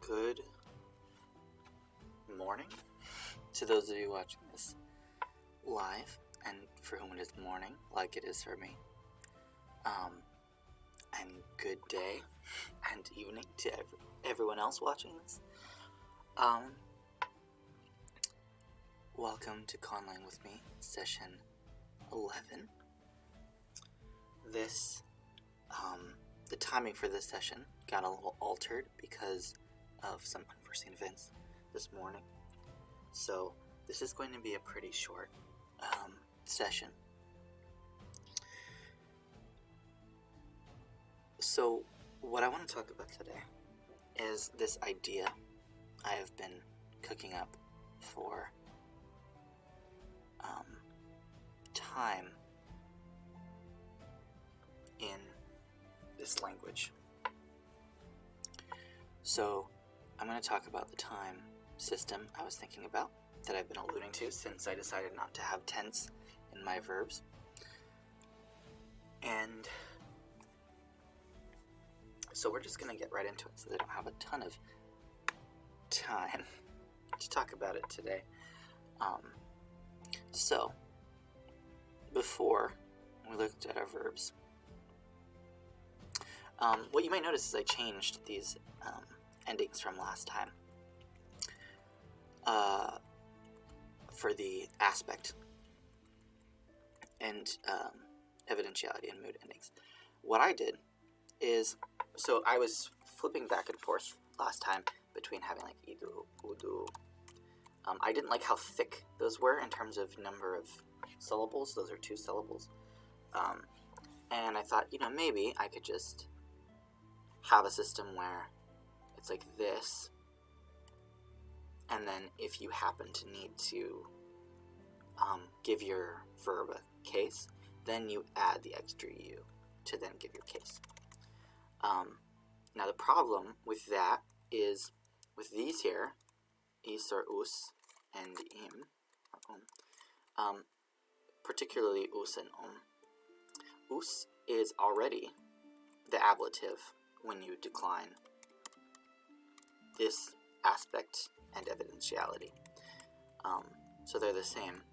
Good morning to those of you watching this live, and for whom it is morning, like it is for me. And good day and evening to everyone else watching this. Welcome to Conlang with me, session 11. The timing for this session got a little altered because of some unforeseen events this morning. So this is going to be a pretty short session. So what I want to talk about today is this idea I have been cooking up for time in this language. So I'm going to talk about the time system I was thinking about that I've been alluding to since I decided not to have tense in my verbs. And so we're just going to get right into it since I don't have a ton of time to talk about it today. So before we looked at our verbs, what you might notice is I changed these endings from last time for the aspect and evidentiality and mood endings. What I did is, so I was flipping back and forth last time between having like idu, udu. I didn't like how thick those were in terms of number of syllables. Those are 2 syllables. And I thought, maybe I could just have a system where it's like this, and then if you happen to need to give your verb a case, then you add the extra u to then give your case. Now the problem with that is with these here, is or us and im, or particularly us and us is already the ablative when you decline this aspect and evidentiality. So they're the same,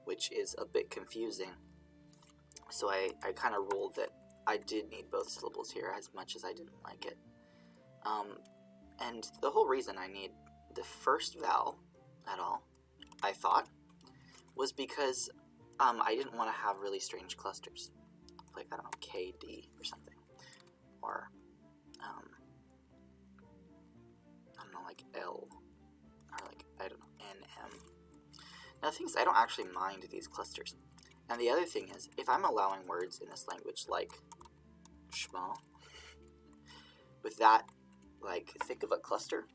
which is a bit confusing. So I kind of ruled that I did need both syllables here as much as I didn't like it. And the whole reason I need the first vowel at all, I thought, was because I didn't want to have really strange clusters. Like, I don't know, KD or something. Or, I don't know, like L. Or like, I don't know, NM. Now the thing is, I don't actually mind these clusters. And the other thing is, if I'm allowing words in this language like schmal, with that, like, think of a cluster,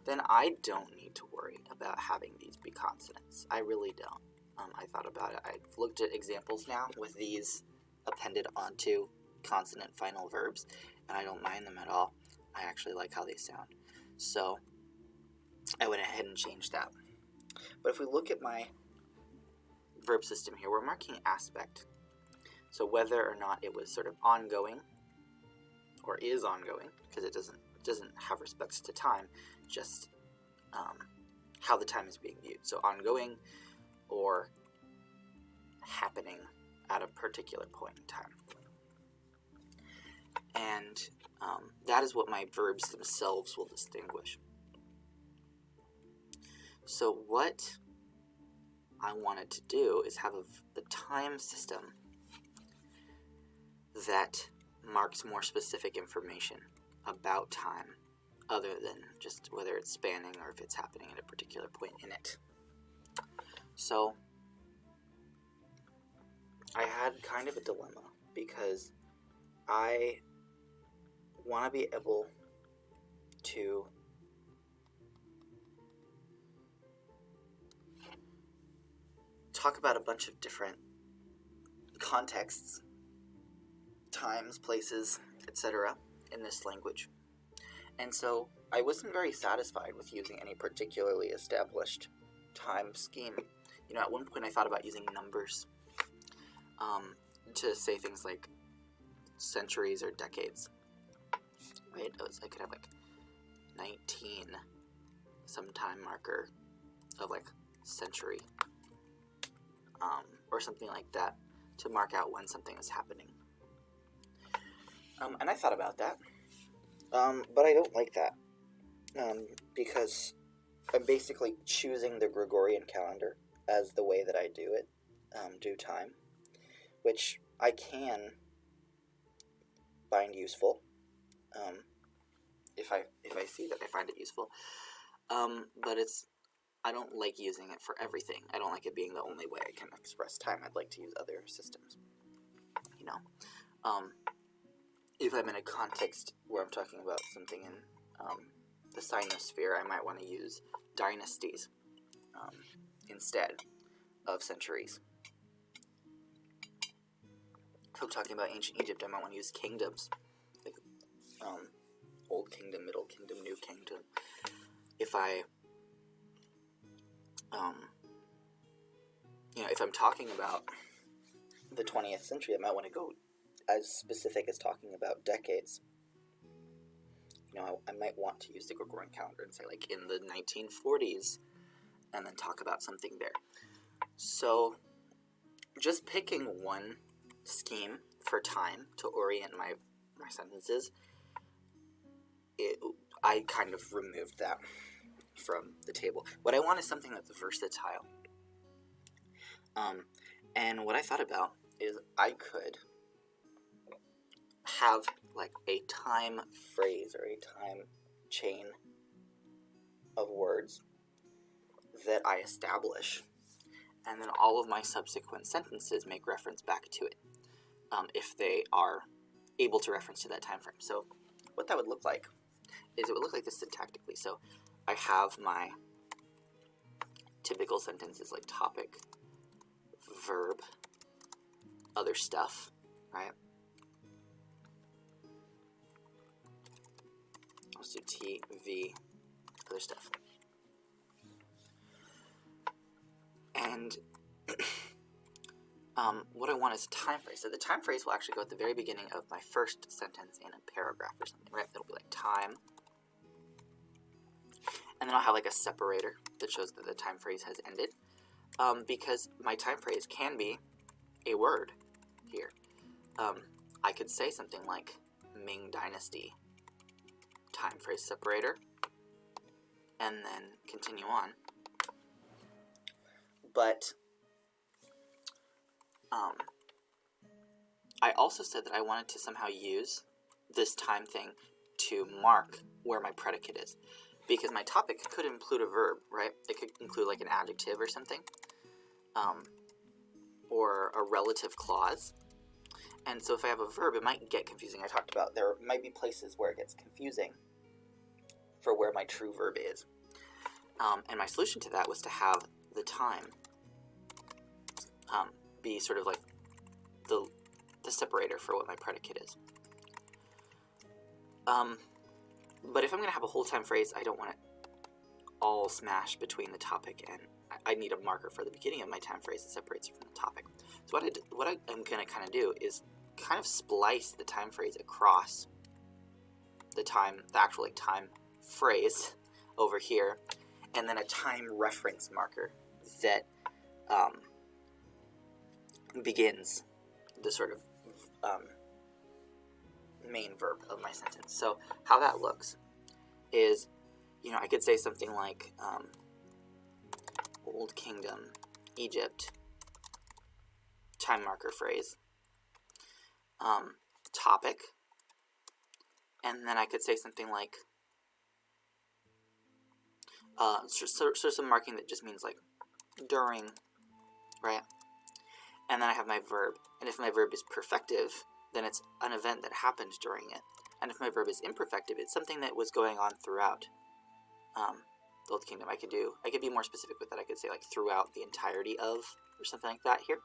then I don't need to worry about having these be consonants. I really don't. I thought about it. I've looked at examples now with these appended onto consonant final verbs, and I don't mind them at all. I actually like how they sound. So I went ahead and changed that. But if we look at my verb system here, we're marking aspect. So whether or not it was sort of ongoing or is ongoing, because it doesn't have respect to time, just how the time is being viewed. So ongoing or happening at a particular point in time. And that is what my verbs themselves will distinguish. So what I wanted to do is have a time system that marks more specific information about time other than just whether it's spanning or if it's happening at a particular point in it. So I had kind of a dilemma because I want to be able to talk about a bunch of different contexts, times, places, etc. in this language. And so I wasn't very satisfied with using any particularly established time scheme. At one point I thought about using numbers to say things like centuries or decades. right? I could have like 19, some time marker of like century, or something like that to mark out when something is happening. And I thought about that, but I don't like that, because I'm basically choosing the Gregorian calendar as the way that I do it, do time, which I can find useful, if I see that I find it useful, but I don't like using it for everything. I don't like it being the only way I can express time. I'd like to use other systems, you know. If I'm in a context where I'm talking about something in the Sinosphere, I might want to use dynasties instead of centuries. If I'm talking about ancient Egypt, I might want to use kingdoms, like Old Kingdom, Middle Kingdom, New Kingdom. If if I'm talking about the 20th century, I might want to go as specific as talking about decades. I might want to use the Gregorian calendar and say, like, in the 1940s, and then talk about something there. So, just picking one scheme for time to orient my sentences, I kind of removed that from the table. What I want is something that's versatile. And what I thought about is I could have like a time phrase or a time chain of words that I establish, and then all of my subsequent sentences make reference back to it, if they are able to reference to that time frame. So what that would look like is it would look like this syntactically. So I have my typical sentences like topic, verb, other stuff, right? Let's do T, V, other stuff. And what I want is a time phrase. So the time phrase will actually go at the very beginning of my first sentence in a paragraph or something, right? It'll be like time. And then I'll have like a separator that shows that the time phrase has ended. Because my time phrase can be a word here. I could say something like Ming Dynasty, time phrase separator, and then continue on. But I also said that I wanted to somehow use this time thing to mark where my predicate is. Because my topic could include a verb, right? It could include like an adjective or something. Or a relative clause. And so if I have a verb, it might get confusing. I talked about there might be places where it gets confusing for where my true verb is. And my solution to that was to have the time be sort of like the separator for what my predicate is. But if I'm going to have a whole time phrase, I don't want it all smashed between the topic, and I need a marker for the beginning of my time phrase that separates it from the topic. So what I am going to kind of do is kind of splice the time phrase across the actual like time phrase over here, and then a time reference marker that begins the sort of main verb of my sentence. So how that looks is, I could say something like Old Kingdom, Egypt, time marker phrase, topic, and then I could say something like so some marking that just means like during, right? And then I have my verb, and if my verb is perfective, then it's an event that happened during it. And if my verb is imperfective, it's something that was going on throughout the Old Kingdom. I could be more specific with that. I could say like throughout the entirety of, or something like that here.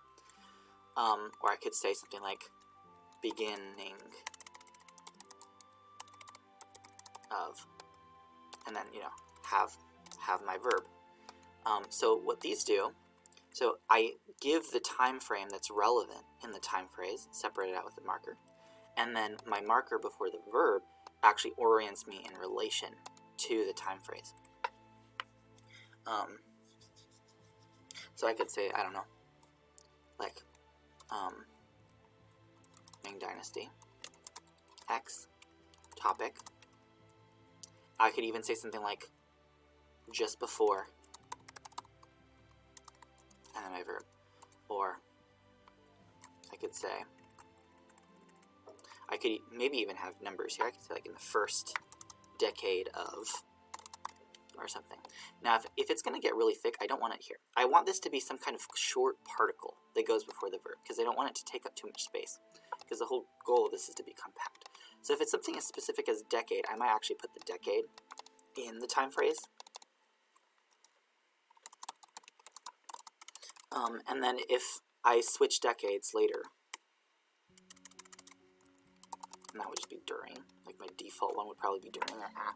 Or I could say something like beginning of, and then have my verb. So what these do, so I give the time frame that's relevant in the time phrase, separate it out with a marker, and then my marker before the verb actually orients me in relation to the time phrase. So I could say, I don't know, like Ming Dynasty, X, topic. I could even say something like just before, and then my verb. Or I could say, I could maybe even have numbers here. I could say like in the first decade of, or something. Now, if it's going to get really thick, I don't want it here. I want this to be some kind of short particle that goes before the verb, because I don't want it to take up too much space, because the whole goal of this is to be compact. So if it's something as specific as decade, I might actually put the decade in the time phrase. And then if I switch decades later, and that would just be during, like my default one would probably be during or at.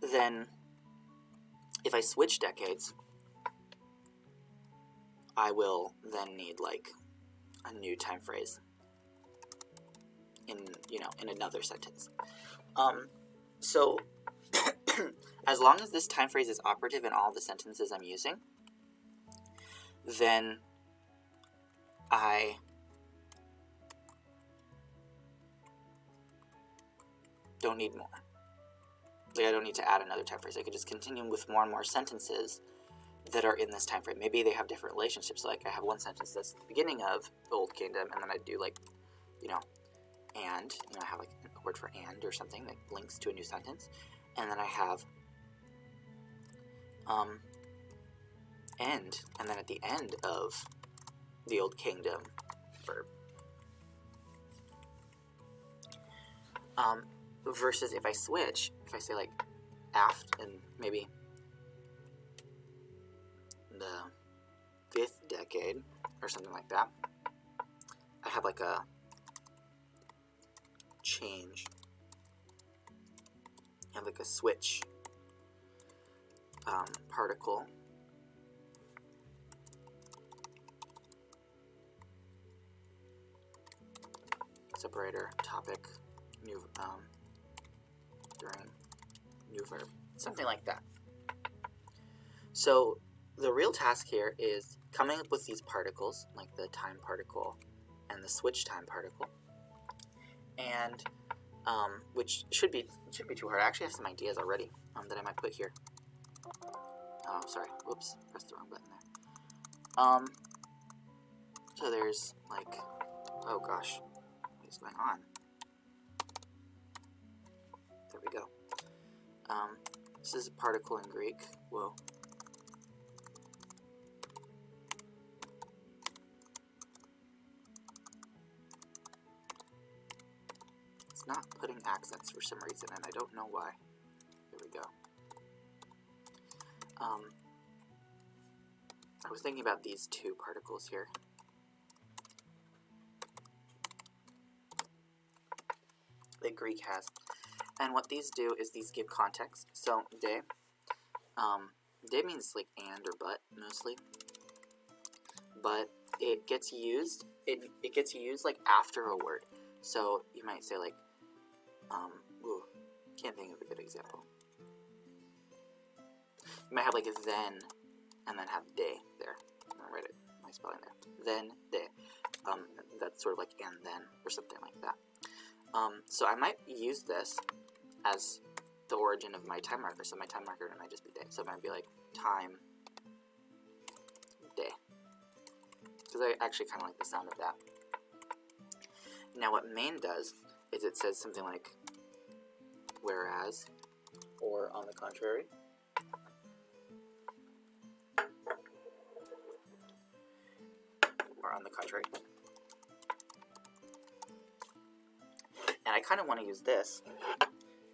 Then, if I switch decades, I will then need like a new time phrase in, in another sentence. So as long as this time phrase is operative in all the sentences I'm using, then I don't need more. Like, I don't need to add another time phrase. I could just continue with more and more sentences that are in this time frame. Maybe they have different relationships. Like, I have one sentence that's the beginning of the Old Kingdom, and then I do, like, and, I have, like, a word for and or something that links to a new sentence. And then I have end, and then at the end of the Old Kingdom, verb. Versus if I switch, if I say like after, and maybe the 5th decade or something like that, I have like a change. I have like a switch particle. Separator, topic, new during, new verb, something like that. So the real task here is coming up with these particles, like the time particle and the switch time particle, and which should be too hard. I actually have some ideas already that I might put here. Oh, sorry, whoops, pressed the wrong button there. So there's like, oh gosh, what is going on? There we go. This is a particle in Greek. Whoa. It's not putting accents for some reason, and I don't know why. There we go. I was thinking about these two particles here. That Greek has. And what these do is these give context. So, de. De means like and or but, mostly. But it gets used, it gets used like after a word. So, you might say like, can't think of a good example. You might have like a then, and then have de there. I'll write it, my spelling there. Then, de. That's sort of like and then, or something like that. So I might use this as the origin of my time marker. So my time marker might just be day. So it might be like time, day. Because I actually kind of like the sound of that. Now what main does is it says something like whereas, or on the contrary. Or on the contrary. And I kind of want to use this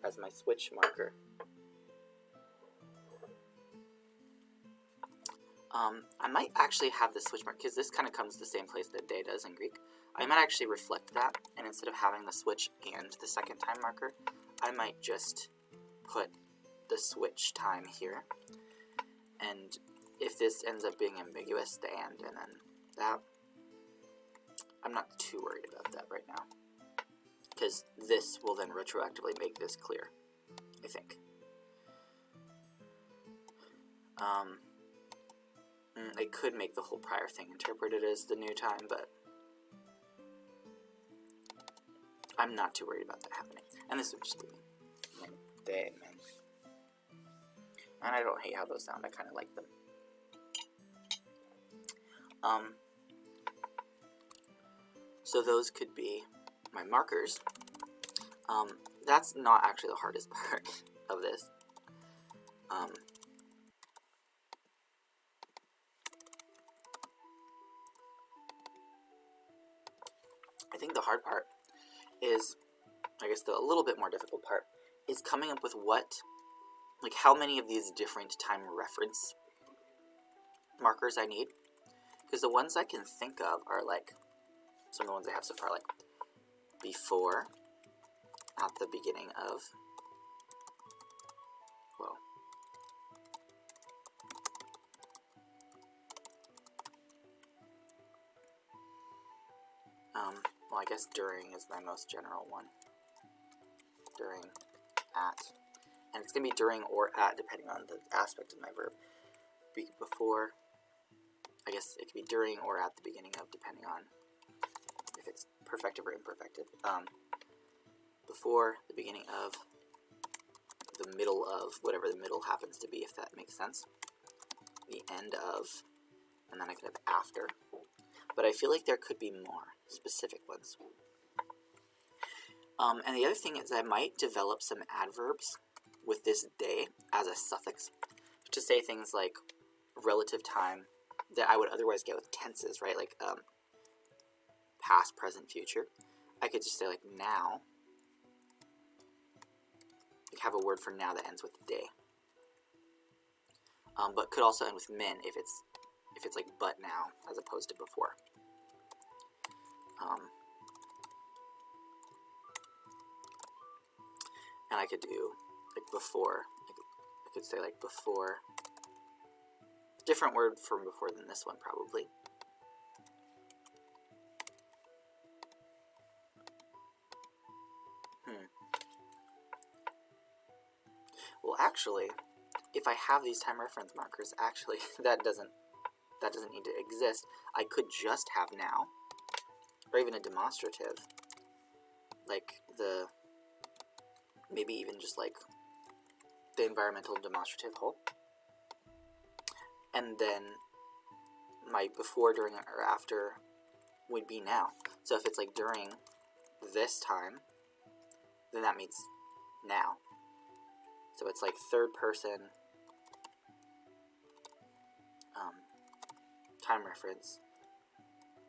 as my switch marker. I might actually have the switch marker, because this kind of comes to the same place that day does in Greek. I might actually reflect that, and instead of having the switch and the second time marker, I might just put the switch time here. And if this ends up being ambiguous, the and then that, I'm not too worried about that right now. because this will then retroactively make this clear, I think. I could make the whole prior thing interpreted as the new time, but I'm not too worried about that happening. And this would just be day and men. And I don't hate how those sound, I kind of like them. So those could be my markers. That's not actually the hardest part of this. I think the hard part is, I guess the a little bit more difficult part, is coming up with how many of these different time reference markers I need. Because the ones I can think of are some of the ones I have so far, before, at the beginning of, well, I guess during is my most general one. During, at, and it's going to be during or at, depending on the aspect of my verb. Before, I guess it could be during or at the beginning of, depending on if it's perfective or imperfective. Before, the beginning of, the middle of, whatever the middle happens to be, if that makes sense. The end of, and then I could have after. But I feel like there could be more specific ones. And the other thing is I might develop some adverbs with this day as a suffix to say things like relative time that I would otherwise get with tenses, right? Past, present, future. I could just say now. Have a word for now that ends with day. But could also end with men if it's but now as opposed to before. And I could do before. I could say before. Different word from before than this one probably. Well, actually, if I have these time reference markers, actually that doesn't need to exist. I could just have now, or even a demonstrative, maybe even just the environmental demonstrative whole, and then my before, during, or after would be now. So if it's during this time, then that means now. So it's third person time reference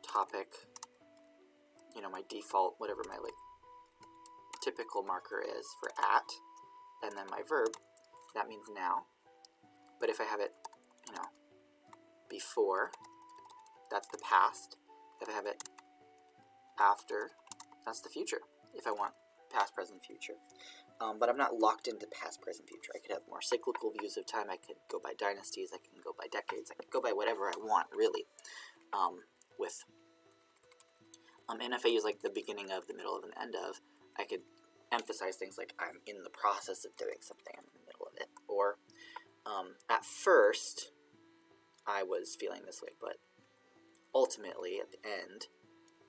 topic, my default, whatever my typical marker is for at, and then my verb, that means now. But if I have it, before, that's the past. If I have it after, that's the future, if I want past, present, future. But I'm not locked into past, present, future. I could have more cyclical views of time. I could go by dynasties. I can go by decades. I could go by whatever I want, really. And if I use the beginning of, the middle of, and the end of, I could emphasize things like I'm in the process of doing something. I'm in the middle of it. Or at first, I was feeling this way, but ultimately, at the end,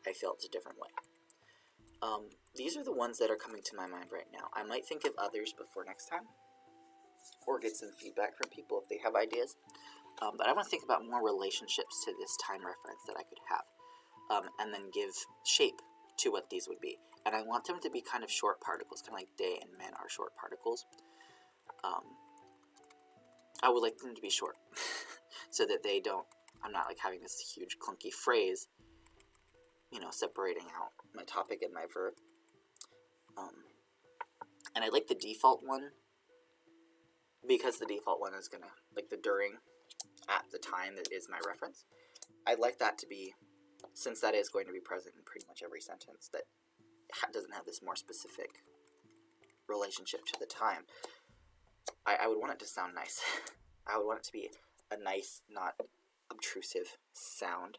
I felt a different way. These are the ones that are coming to my mind right now. I might think of others before next time, or get some feedback from people if they have ideas. But I want to think about more relationships to this time reference that I could have, and then give shape to what these would be. And I want them to be kind of short particles, kind of like day and men are short particles. I would like them to be short, so that I'm not having this huge clunky phrase, separating out my topic and my verb. And I like the default one, because the default one is going to, the during, at the time that is my reference. I'd like that to be, since that is going to be present in pretty much every sentence that doesn't have this more specific relationship to the time, I would want it to sound nice. I would want it to be a nice, not obtrusive sound.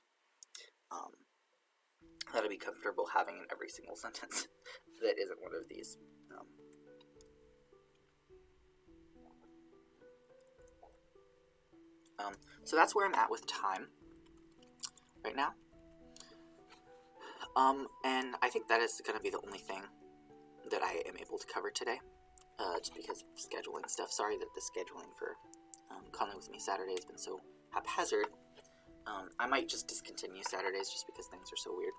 that I'd be comfortable having in every single sentence that isn't one of these. So that's where I'm at with time right now. And I think that is going to be the only thing that I am able to cover today, just because of scheduling stuff. Sorry that the scheduling for Conlang with Me Saturday has been so haphazard. I might just discontinue Saturdays just because things are so weird.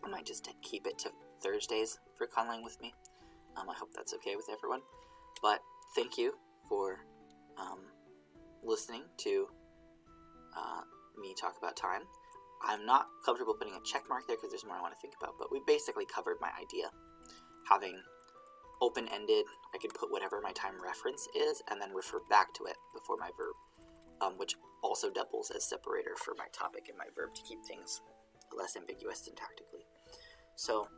I might just keep it to Thursdays for Conlang with Me. I hope that's okay with everyone. But thank you for listening to me talk about time. I'm not comfortable putting a check mark there because there's more I want to think about, but we basically covered my idea. Having open-ended, I could put whatever my time reference is and then refer back to it before my verb, which also doubles as separator for my topic and my verb to keep things less ambiguous syntactically. So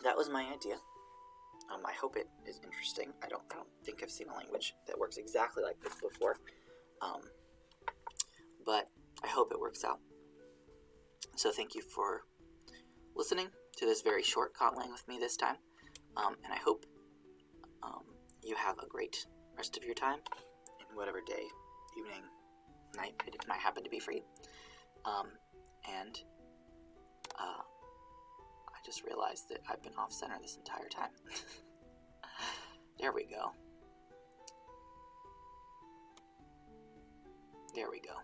that was my idea. I hope it is interesting. I don't think I've seen a language that works exactly like this before, but I hope it works out. So thank you for listening to this very short Conlang with me this time, and I hope you have a great rest of your time in whatever day, evening, night it might happen to be for you. And I just realized that I've been off-center this entire time. There we go. There we go.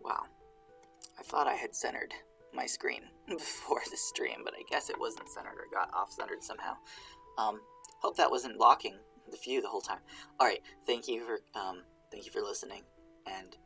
Wow. I thought I had centered my screen before the stream, but I guess it wasn't centered or got off-centered somehow. Hope that wasn't blocking the view the whole time. All right, thank you for listening, and